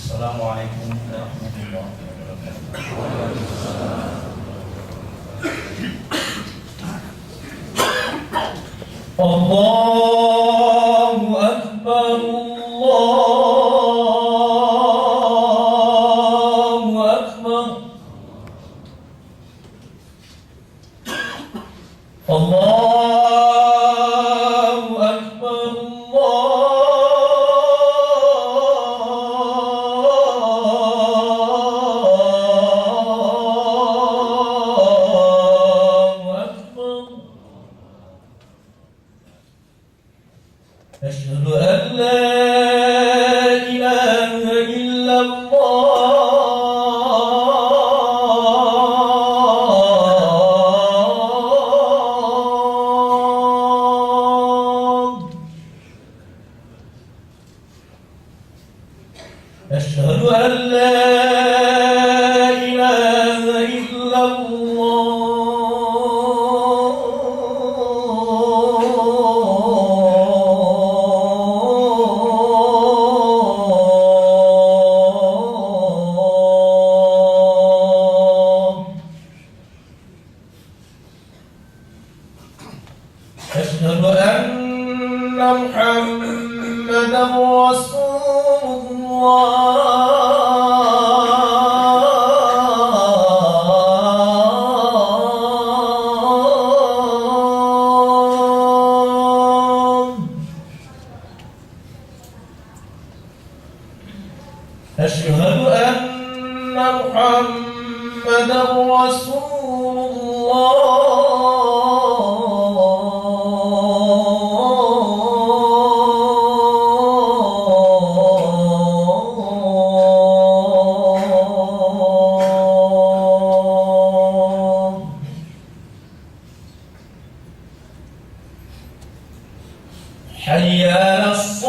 Assalamualaikum warahmatullahi wabarakatuh. Allahu Akbar, Allahu Akbar, Allahu Akbar, Allahu Akbar. Asyhadu an la ilaha illallah. Asyhadu an la ilaha illallah. Asyhadu anna Muhammadan Rasulullah. Asyhadu anna Muhammadan Rasulullah. Hayya 'alas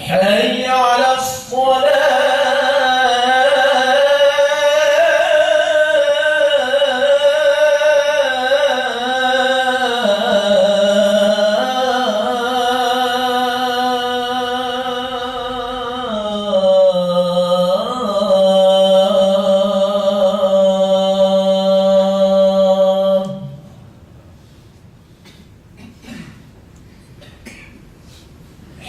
حي على الصلاة.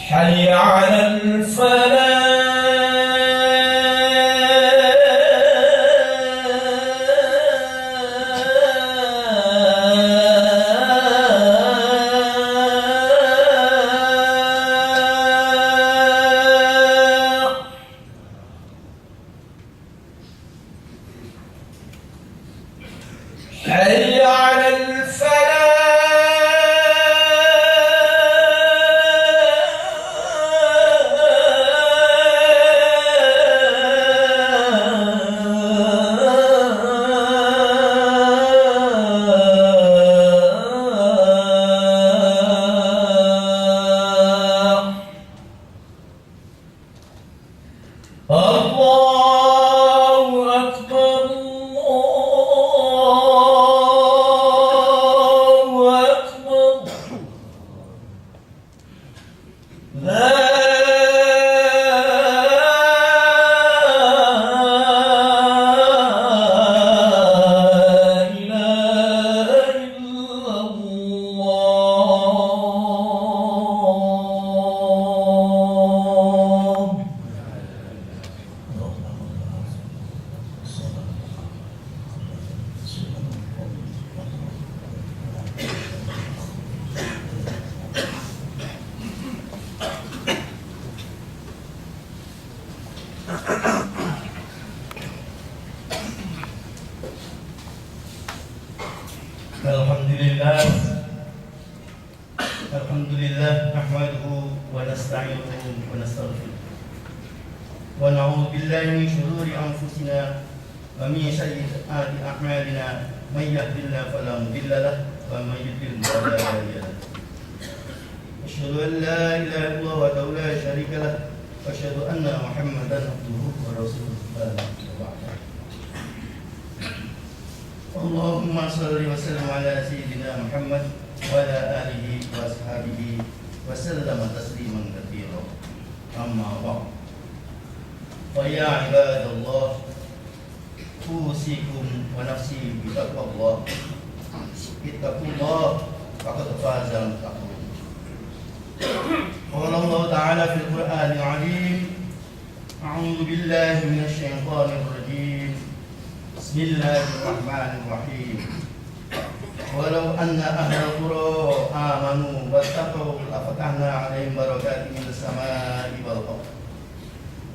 حي على الفلاح. حي على الفلاح. الله أكبر، الله أكبر. لا إله إلا الله. Alhamdulillah, alhamdulillah, nahmaduhu wa nasta'inuhu wa nastaghfiruh wa na'udzu billahi min shururi anfusina wa min sayyiati a'malina. May yahdihillahu fala mudilla lahu wa may yudlil fala hadiya lahu. أشهد أن لا إله إلا الله وحده لا شريك له وأشهد أن محمدا عبده ورسوله اللهم صل وسلم على سيدنا محمد وعلى آله وأصحابه وسلم تسليما كثيرا أما بعد فيا عباد الله أوصيكم ونفسي بتقوى الله اتقوا الله فقد فاز المتقون قال الله تعالى في القرآن العظيم أعوذ بالله من الشيطان الرجيم بسم الله الرحمن الرحيم ولو أن أهل القرى آمنوا واتقوا لفتحنا عليهم بركات من السماء والأرض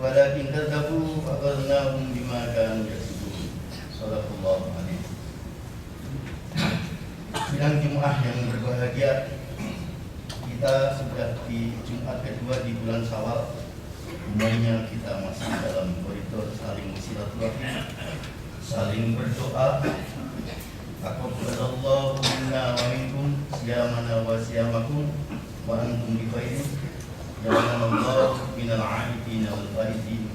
ولكن كذبوا فأخذناهم بما كانوا يكسبون صدق الله العظيم. Sidang Jumat yang berbahagia, kita sudah di Jumat kedua di bulan Syawal. Umumnya kita masih dalam koridor saling silaturahmi, saling berdoa. Taqabbalallahu minna wa minkum siyamana wa siyamakum wa antum bi khairin. Ja'alallahu minal 'aidin wal faizin.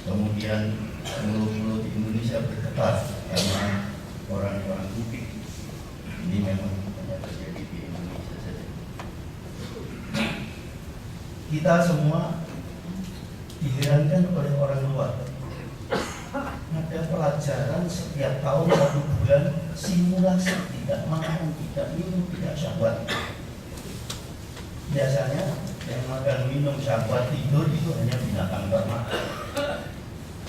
Kemudian mulut-mulut di Indonesia bergetar karena orang-orang kupik. Ini memang hanya terjadi di Indonesia saja. Kita semua diherankan oleh orang luar. Ada pelajaran setiap tahun 1 bulan simulasi tidak makan, tidak minum, tidak syahwat. Biasanya yang makan, minum, syahwat, tidur itu hanya binatang ternak.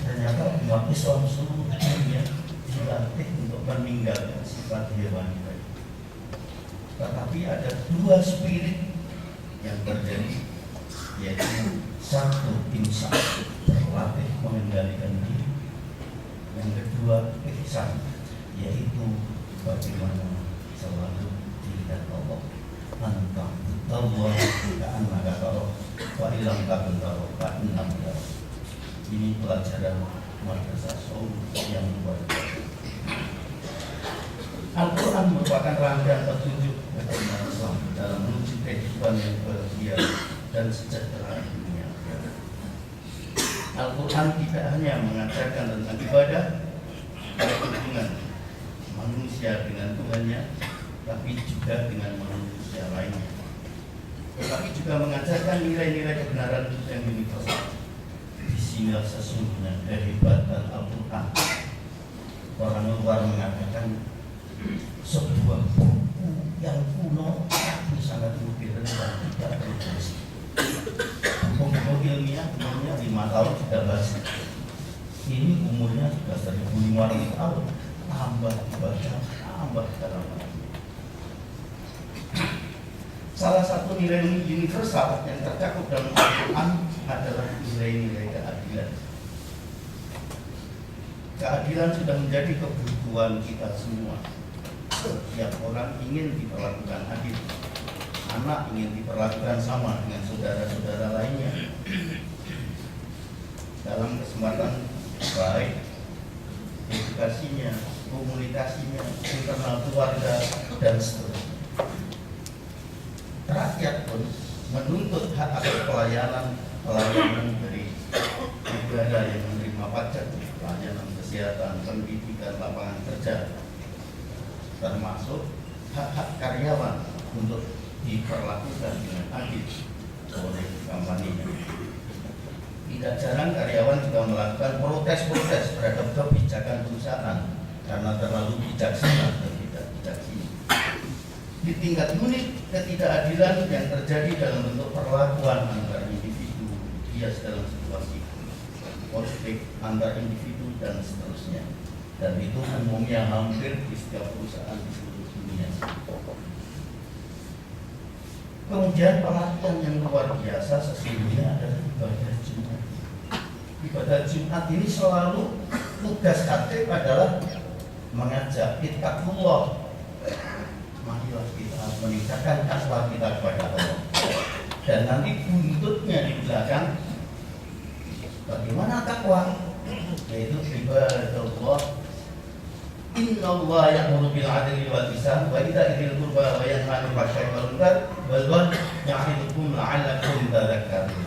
Ternyata umat Islam seluruh dunia dilatih untuk meninggalkan sifat hewani. Tetapi ada 2 spirit yang terjadi, yaitu satu insan terlatih mengendalikan diri, yang kedua ihsan, yaitu bagaimana selalu dilihat Allah. Mantap, Allah tidak anak kata wa ilam takun tahu wa innam ya. Ini pelajaran madrasah Saud yang luar biasa. Al-Quran merupakan rangkaian petunjuk bagi umat Islam dalam menuju kehidupan yang bahagia dan sejahtera di dunia. Al-Quran tidak hanya mengajarkan tentang ibadah dan hubungan manusia dengan Tuhannya, tapi juga dengan manusia lainnya. Tetapi juga mengajarkan nilai-nilai kebenaran yang universal. Disinilah sesungguhnya kehebatan Al-Quran. Orang luar mengatakan sebuah buku yang kuno tapi sangat modern dan tidak berfungsi. Buku ilmiah umurnya 5 tahun sudah basi. Ini umurnya sudah 1500 tahun. Tambah dibaca, tambah dalam. Salah satu nilai universal yang tercakup dalam Al-Quran adalah nilai-nilai keadilan. Keadilan sudah menjadi kebutuhan kita semua. Setiap orang ingin diperlakukan adil. Anak ingin diperlakukan sama dengan saudara-saudara lainnya. Dalam kesempatan baik, edukasinya, komunikasinya, internal keluarga, dan seterusnya. Rakyat pun menuntut hak atas pelayanan dari negara yang menerima pajak, pelayanan kesehatan, pendidikan, lapangan kerja, termasuk hak-hak karyawan untuk diperlakukan dengan adil oleh company-nya. Tidak jarang karyawan juga melakukan protes-protes terhadap kebijakan perusahaan karena terlalu bijaksana dan tidak bijaksana. Di tingkat unit, ketidakadilan yang terjadi dalam bentuk perlakuan antar individu, bias dalam situasi konflik antar individu dan seterusnya. Dan itu umumnya hampir di setiap perusahaan di seluruh dunia. Kemudian perlakuan yang luar biasa sesungguhnya adalah ibadah Jumat. Ibadah Jumat ini selalu tugas khatib adalah mengajak ittaqullah. Marilah kita meningkatkan takwa kita kepada Allah. Dan nanti buntutnya di belakang bagaimana takwa, yaitu ibadah Allah Innallaha ya'muru bil 'adli wal ihsan wa ita'i dzil qurba wa yanha 'anil fahsya'i wal munkar wal baghi ya'idukum la'allakum tadhakkarun.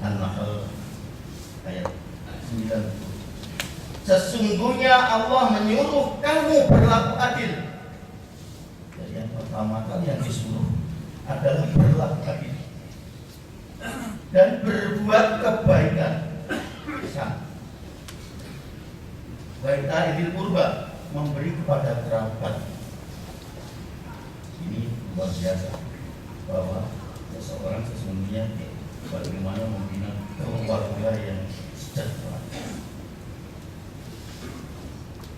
An-Nahl ayat 9. Sesungguhnya Allah menyuruh kamu berlaku adil. Jadi yang pertama kali yang disuruh adalah berlaku adil dan berbuat kebaikan. Baik idil kurba, memberi kepada kerabat. Ini luar biasa bahwa seseorang sesungguhnya bagaimana membina keluarga yang sejahtera.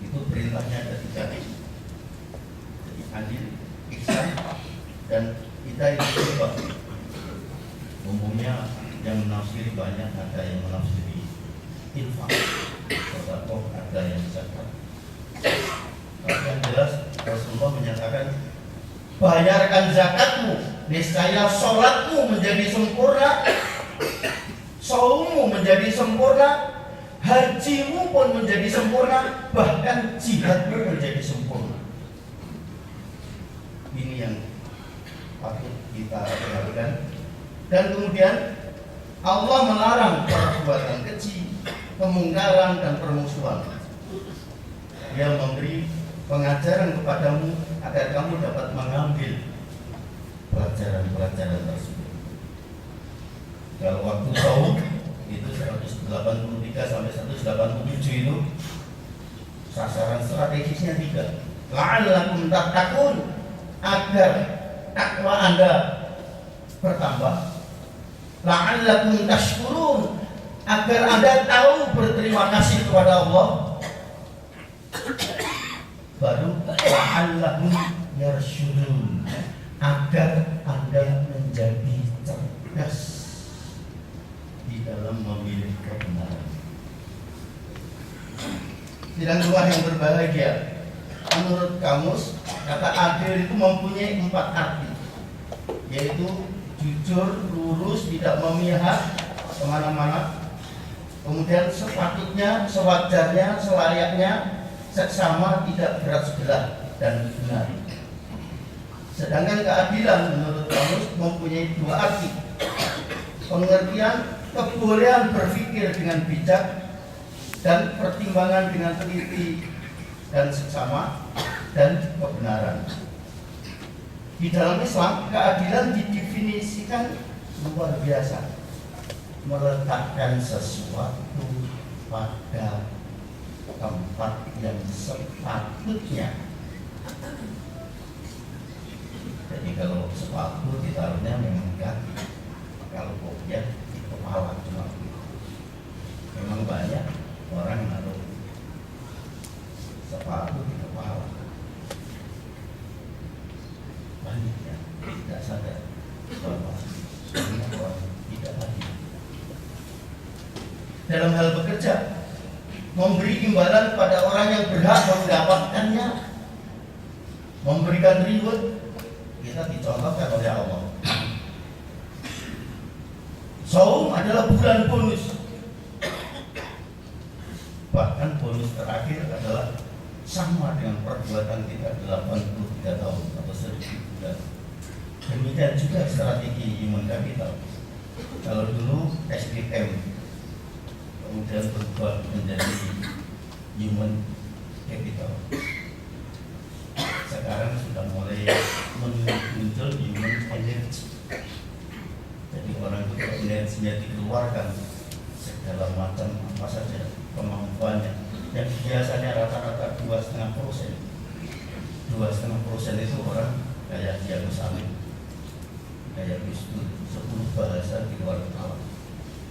Itu perintahnya ada 3. Jadi adil, ihsan, dan kita itu kurba. Umumnya yang menafsiri banyak, ada yang menafsiri infak, sedekah, ada yang zakat. Tapi yang jelas Rasulullah menyatakan, bayarkan zakatmu, niscaya sholatmu menjadi sempurna, saummu menjadi sempurna, hajimu pun menjadi sempurna, bahkan jihadmu menjadi sempurna. Ini yang patut kita perhatikan. Dan kemudian Allah melarang perbuatan keji, kemungkaran dan permusuhan. Dia memberi pengajaran kepadamu agar kamu dapat mengambil pelajaran-pelajaran tersebut. Kalau waktu saum itu 183 sampai 187 itu sasaran strategisnya 3. La'allakum tattaqun, agar takwa Anda bertambah. La'allakum tashkurun, agar Anda tahu berterima kasih kepada Allah. Baru la'allakum yarshudun, agar Anda menjadi cerdas di dalam memilih kebenaran. Tidak keluar yang berbahagia. Menurut kamus, kata adil itu mempunyai 4 arti, yaitu jujur, lurus, tidak memihak kemana-mana. Kemudian sepatutnya, sewajarnya, selayaknya, seksama, tidak berat sebelah dan benar. Sedangkan keadilan menurut kamus mempunyai 2 arti. Pengertian kebolehan berpikir dengan bijak dan pertimbangan dengan teliti dan seksama dan kebenaran. Di dalam Islam, keadilan didefinisikan luar biasa, meletakkan sesuatu pada tempat yang sepatutnya. Jadi kalau sepatu ditaruhnya memang di kaki, kalau kopiah di kepala cuma. Memang banyak orang naruh sepatu di kepala. Banyak yang tidak sadar bahwa banyak orang tidak adil. Dalam hal bekerja, memberi imbalan pada orang yang berhak mendapatkannya, memberikan reward, kita dicontohkan oleh Allah. Saum adalah bulan bonus. Bahkan bonus terakhir adalah sama dengan perbuatan kita 83 tahun atau 1000 bulan. Demikian juga strategi human capital. Kalau dulu SDM, kemudian berubah menjadi human capital. Sekarang sudah mulai muncul human energy. Jadi orang itu kalau energinya dikeluarkan, segala macam apa saja kemampuannya, yang biasanya rata-rata 2,5%. 2,5% itu orang kayak Diagus Amin, kayak Gus Dur, 10 bahasa di luar kepala.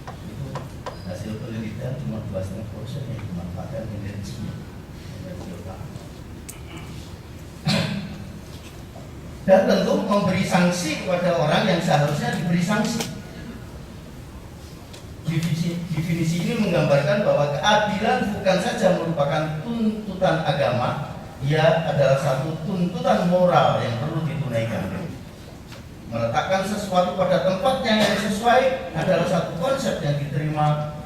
Itu hasil penelitian cuma 2,5% yang dimanfaatkan energinya, energi otak. Dan tentu memberi sanksi kepada orang yang seharusnya diberi sanksi. Definisi ini menggambarkan bahwa keadilan bukan saja merupakan tuntutan agama, ia adalah satu tuntutan moral yang perlu ditunaikan. Meletakkan sesuatu pada tempatnya yang sesuai adalah satu konsep yang diterima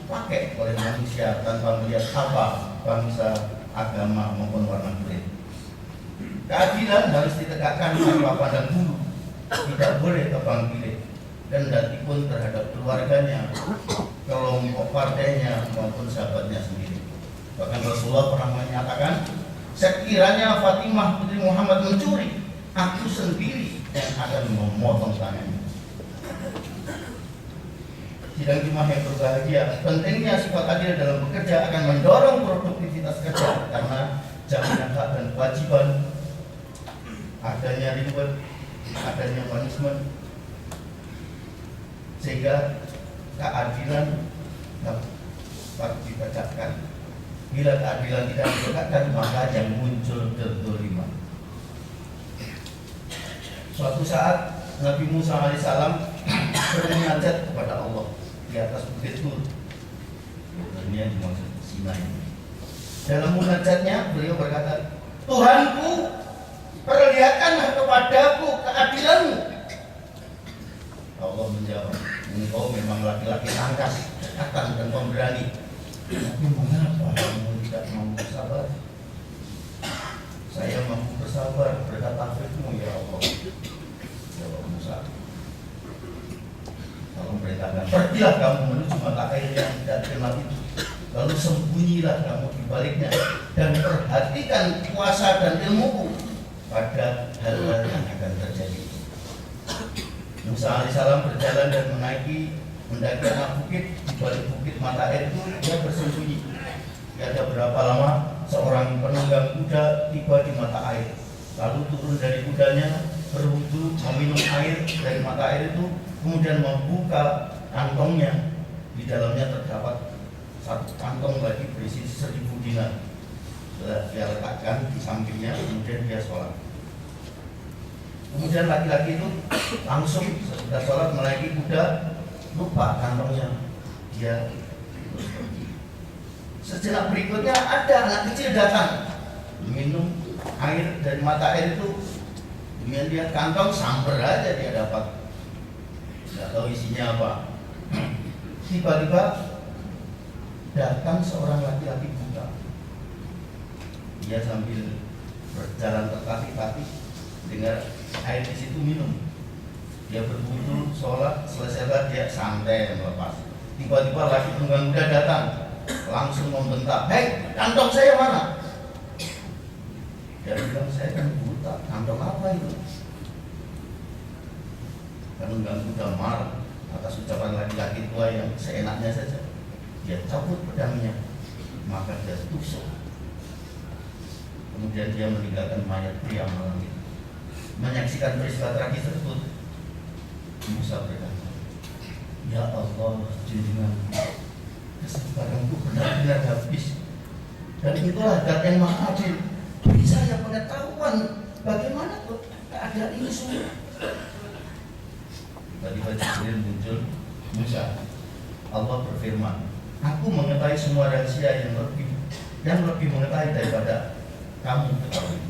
pakai oleh manusia tanpa melihat apa bangsa, agama maupun warna kulit. Keadilan harus ditegakkan tanpa pandang bulu, tidak boleh tebang pilih, kendati pun terhadap keluarganya, kelompok partainya maupun sahabatnya sendiri. Bahkan Rasulullah pernah menyatakan, sekiranya Fatimah putri Muhammad mencuri, aku sendiri yang akan memotong tangannya. Sidang Jumat yang berbahagia, pentingnya sifat adil dalam bekerja akan mendorong produktivitas kerja karena jaminan hak dan kewajiban, adanya reward, adanya punishment, sehingga keadilan dapat ditegakkan. Bila keadilan tidak ditegakkan, maka yang muncul kezaliman. Suatu saat Nabi Musa alaihissalam bermunajat kepada Allah di atas bukit Tur. Sebenarnya dimaksud Sinai. Dalam munajatnya beliau berkata, Tuhanku, perlihatkanlah kepadaku keadilanmu. Allah menjawab, engkau memang laki-laki tangkas, cekatan dan pemberani. Tapi mengapa kamu tidak mampu bersabar? Saya mampu bersabar berkat taufikmu ya Allah. Jawab Musa, kalau merintahkan, pergilah kamu menuju mata air yang tidak terkenal itu, lalu sembunyilah kamu di baliknya dan perhatikan kuasa dan ilmuku pada hal-hal yang akan terjadi. Musa alaihissalam berjalan dan mendaki anak bukit. Di balik bukit mata air itu dia bersembunyi. Tidak berapa lama seorang penunggang kuda tiba di mata air, lalu turun dari kudanya, berwudu, meminum air dari mata air itu, kemudian membuka kantongnya. Di dalamnya terdapat satu kantong lagi berisi 1000 dinar. Setelah dia letakkan di sampingnya, kemudian dia sholat. Kemudian laki-laki itu langsung sesudah sholat menaiki kuda, lupa kantongnya, dia terus pergi. Sejenak berikutnya ada anak kecil datang, minum air dari mata air itu. Kemudian dia kantong samper aja dia dapat, nggak tahu isinya apa. Tiba-tiba datang seorang laki-laki buta. Dia sambil berjalan tertatih-tatih, dengar air di situ, minum. Dia berwudu, sholat, selesai dia santai melepas. Tiba-tiba laki tunggang kuda datang, langsung membentak, hei, kantong saya mana? Dia bilang, saya kan buta, kantong apa itu? Tunggang kuda marah atas ucapan laki-laki tua yang seenaknya saja. Dia cabut pedangnya, maka dia tusuk. Kemudian dia meninggalkan mayat pria malang itu. Menyaksikan peristiwa tragis tersebut, Musa berkata, ya Allah, junjungan, kesabaranku benar-benar habis. Dan itulah zat yang maha adil, beri saya pengetahuan bagaimana keadaan ini semua. Tiba-tiba Jibril muncul, Musa, Allah berfirman, aku mengetahui semua rahasia yang lebih mengetahui daripada kamu ketahui.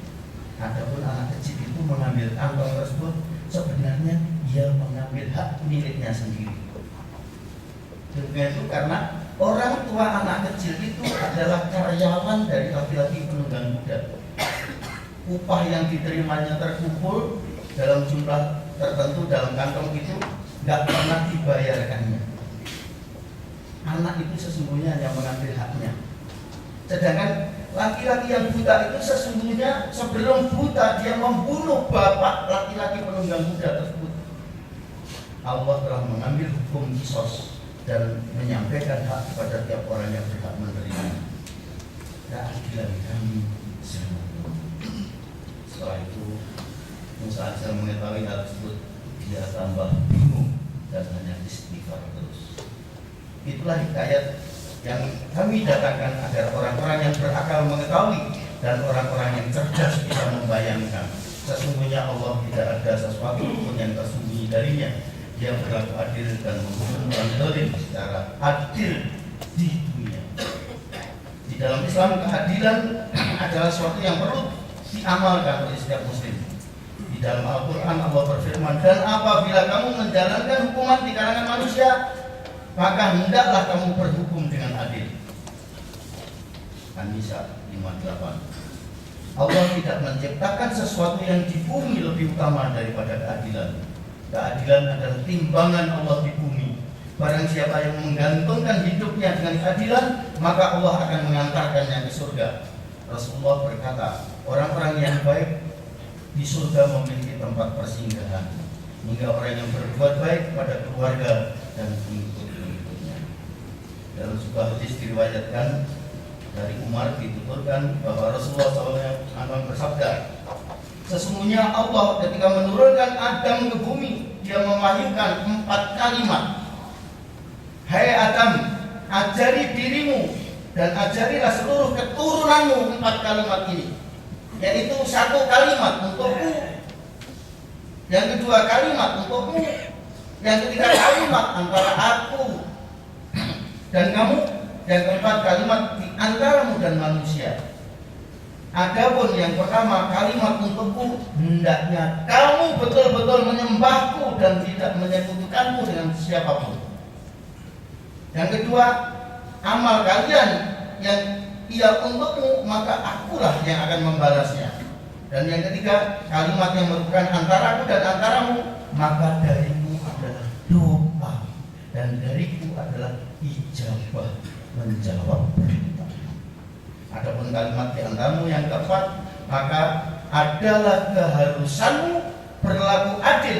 Adapun anak kecil itu mengambil kantong tersebut, sebenarnya dia mengambil hak miliknya sendiri. Demikian itu karena orang tua anak kecil itu adalah karyawan dari laki-laki penunggang kuda. Upah yang diterimanya terkumpul dalam jumlah tertentu dalam kantong itu, nggak pernah dibayarkannya. Anak itu sesungguhnya hanya mengambil haknya. Sedangkan laki-laki yang buta itu sesungguhnya sebelum buta dia membunuh bapak laki-laki penunggang kuda tersebut. Allah telah mengambil hukum kisos dan menyampaikan hak kepada tiap orang yang berhak menerima. Keadilan kami semua. Setelah itu Musa AS mengetahui hal tersebut, dia tambah bingung dan hanya istighfar terus. Itulah hikayat yang kami datangkan agar orang-orang yang berakal mengetahui dan orang-orang yang cerdas bisa membayangkan. Sesungguhnya Allah tidak ada sesuatu pun yang tersembunyi darinya. Dia berlaku adil dan menghukum orang zalim secara adil di dunia. Di dalam Islam, keadilan adalah sesuatu yang perlu diamalkan oleh setiap muslim. Di dalam Al-Quran Allah berfirman, dan apabila kamu menjalankan hukuman di kalangan manusia, maka hendaklah kamu berhukum dengan adil. An-Nisa 58. Allah tidak menciptakan sesuatu yang di bumi lebih utama daripada keadilan. Keadilan adalah timbangan Allah di bumi. Barang siapa yang menggantungkan hidupnya dengan keadilan, maka Allah akan mengantarkannya ke surga. Rasulullah berkata, orang-orang yang baik di surga memiliki tempat persinggahan, hingga orang yang berbuat baik pada keluarga dan pengikut-pengikutnya. Dalam sebuah hadis diriwayatkan dari Umar dituturkan bahwa Rasulullah SAW bersabda, sesungguhnya Allah ketika menurunkan Adam ke bumi, dia mewahyukan 4 kalimat. Hai Adam, ajari dirimu dan ajarilah seluruh keturunanmu 4 kalimat ini. Yaitu 1 kalimat untukmu, yang kedua kalimat untukmu, yang ketiga kalimat antara aku dan kamu, yang keempat kalimat di antaramu dan manusia. Adapun yang pertama kalimat untukku, hendaknya kamu betul-betul menyembahku dan tidak menyekutukanku dengan siapapun. Yang kedua, amal kalian yang ia untukmu, maka akulah yang akan membalasnya. Dan yang ketiga, kalimat yang merupakan antaraku dan antaramu, maka darimu adalah doa dan dariku adalah ijabah menjawab perintah. Adapun kalimat di antaramu yang keempat, maka adalah keharusanmu berlaku adil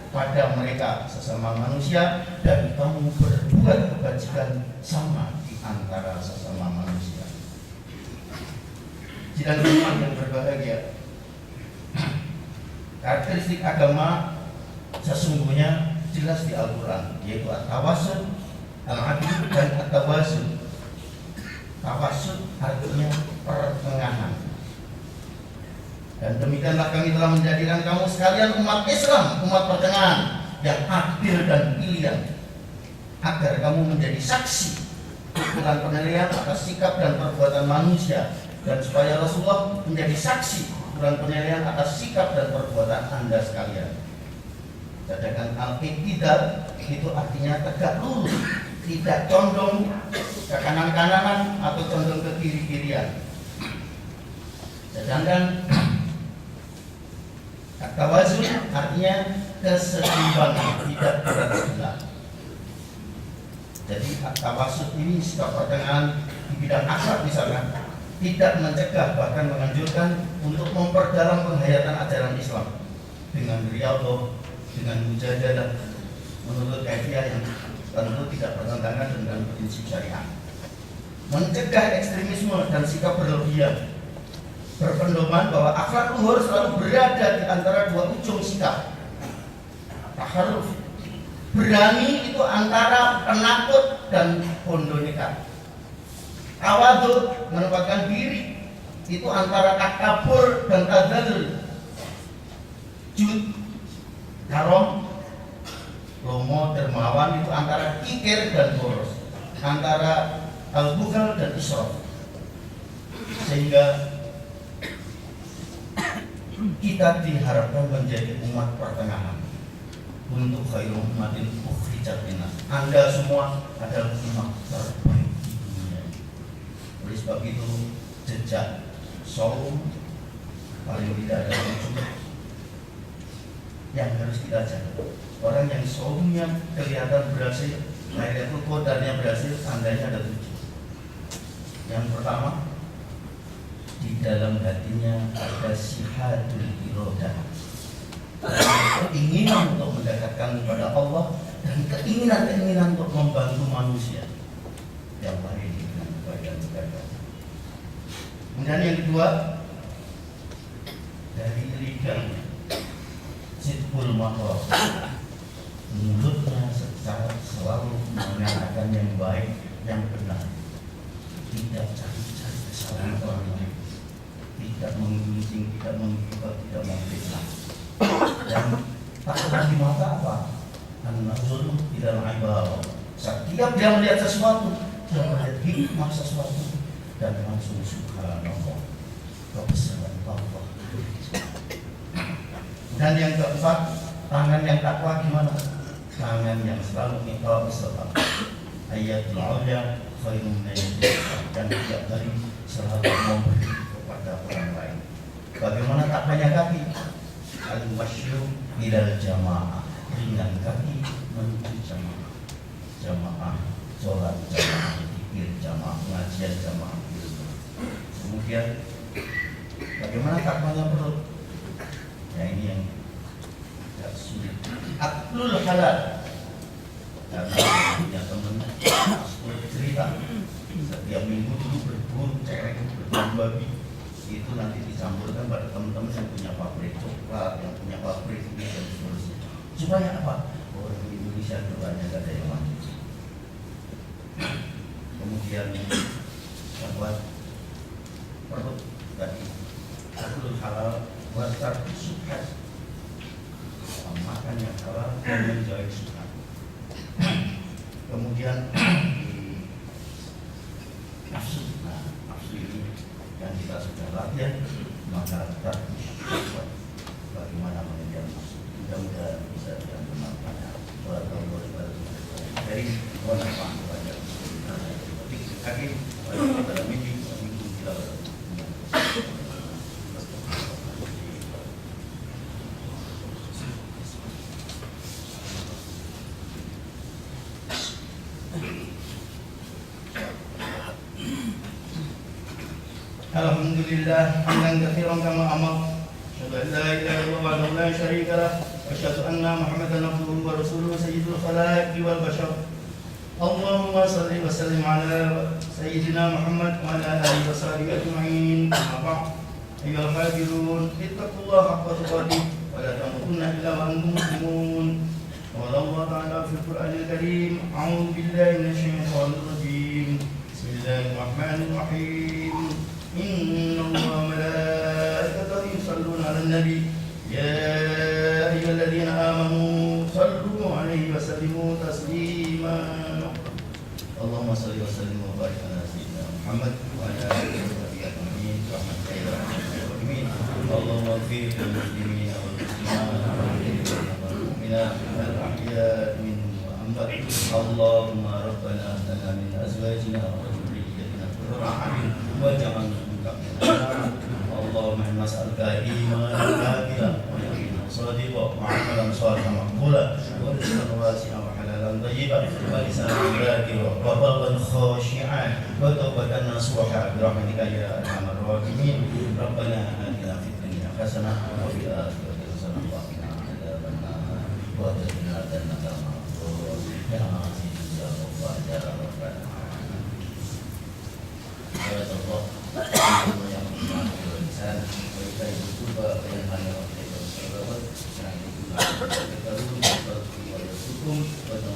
pada mereka sesama manusia dan kamu berbuat kebajikan sama di antara sesama manusia. Sidang jemaat yang berbahagia, karakteristik agama sesungguhnya jelas di Al-Quran, yaitu at-tawassul, al-adil, dan at-tawassul. Tawassul artinya pertengahan. Dan demikianlah kami telah menjadikan kamu sekalian umat Islam, umat pertengahan yang adil dan pilihan, agar kamu menjadi saksi ukuran penilaian atas sikap dan perbuatan manusia, dan supaya Rasulullah menjadi saksi ukuran penilaian atas sikap dan perbuatan Anda sekalian. Sedangkan al-iqtidal itu artinya tegak lurus, tidak condong ke kanan-kananan atau condong ke kiri-kirian. Sedangkan at-tawazun artinya keseimbangan, tidak berat sebelah. Jadi at-tawasud ini sikap pertengahan di bidang akhlak misalnya, tidak mencegah bahkan menganjurkan untuk memperdalam penghayatan ajaran Islam dengan riyadhah, dengan mujadalah menurut kaifiah yang tentu tidak bertentangan dengan prinsip syariat. Mencegah ekstremisme dan sikap berlebihan, berpendoman bahwa akhlak luhur selalu berada di antara dua ujung sikap. Taharruf, berani itu antara penakut dan bondo nekat. Tawadhu, menempatkan diri, itu antara takabur dan tadzallul. Jud, karom, lomo, dermawan, itu antara kikir dan boros, antara al-bukhal dan israf. Sehingga kita diharapkan menjadi umat pertengahan, untuk khairu ummatin ukhrijat linnas. Anda semua adalah umat terbaik di dunia. Oleh sebab itu, jejak saum paling tidak ada tujuh yang harus kita jaga. Orang yang saumnya kelihatan berhasil, Lailatul Qadarnya berhasil, tandanya ada 7. Yang pertama, di dalam hatinya ada sihadul irodah, keinginan untuk mendekatkan kepada Allah dan keinginan untuk membantu manusia yang lain dengan kebaikan. Kemudian yang kedua, dari lidahnya sidqul maqal, mulutnya secara selalu mengatakan yang baik, yang benar, tidak cari-cari kesalahan orang lain, tidak menggunjing, tidak menggibah, tidak memfitnah. Dan tak pernah di mata apa? An-nazur tidak ma'ibah. Setiap dia melihat sesuatu, dia melihat hikmah sesuatu, dan langsung subhanallah, kebesaran Allah. Dan yang keempat, tangan yang takwa gimana? Tangan yang selalu iqam salat, ayatul ulya khairun min dan tiap hari selalu memberi kepada orang lain. Bagaimana tak banyak kaki? Al-masyyu ilal jamaah, ringan kaki menuju jamaah. Jamaah sholat, jamaah zikir, jamaah pengajian, jamaah ilmu. Kemudian bagaimana tak banyak perut? Ya ini yang agak sulit. Aklul halal. Karena punya teman cerita setiap minggu dulu berburu cewek, berburu babi, itu nanti dicampurkan pada teman-teman yang punya pabrik coklat, yang punya pabrik ini dan seterusnya. Supaya apa? Orang Indonesia doanya gak ada yang mandi. Kemudian buat perut tadi aklul halal, wasar suka, makan yang halal dan menjauhi suka. Kemudian nafsu, nafsu ini yang kita sudah latihan, maka kita bagaimana mengejar nafsu. Mudah-mudahan bisa diambil manfaatnya. Dari manfaat banyak. Akhir pada minggu kita Alhamdulillah hamdan katsiran kama amar. Asyhadu an la ilaha illallah wahdahu la syarika lah wa asyhadu anna Muhammadan abduhu wa rasuluhu sayyidul khalaiqi wal bashar. Allahumma shalli wa sallim ala sayyidina Muhammad wa ala alihi wa sahbihi ajma'in. Amma ba'd. Ayyuhal hafizun, ittaqullaha haqqa tuqatih wa la tamutunna illa wa antum muslimun. Qala Allah ta'ala fil Qur'anil Karim, a'udzu billahi minasyaitonir rajim. Bismillahirrahmanirrahim. Inna Allaha wa malaikatahu yusholluna 'alan nabi ya ayyuhalladzina amanu shallu 'alaihi wa sallimu taslima. Allahumma shalli wa sallim wa barik ala sayyidina Muhammad wa ala alihi wa sahbihi ajma'in. Rahmatullahi Allahumma ighfir lil muslimina wal muslimat wal mu'minat wal ahya'i minhum wa amwat. Allahumma rabbana hab lana min azwajina wa dhurriyyatina qurrata a'yun waj'alna Allahumma nas'aluka imanan kamila wa yaqinan shadiqan wa 'amalan shalihan maqbulan wa rizqan wasi'an wa halalan thayyiban wa lisanan dhakiran wa qalban khashi'an wa tawbatan nasuha bi rahmatika ya arhamar rahimin. Rabbana atina fid dunya hasanah wa fil akhirati hasanah wa qina adzabannar wa qina adzaban nar ya aziz ya Allah ya rabbal alamin. Ya Allah yang berlisan berikan berubah yang hanya waktu itu sahabat yang itu kita dulu berhukum pada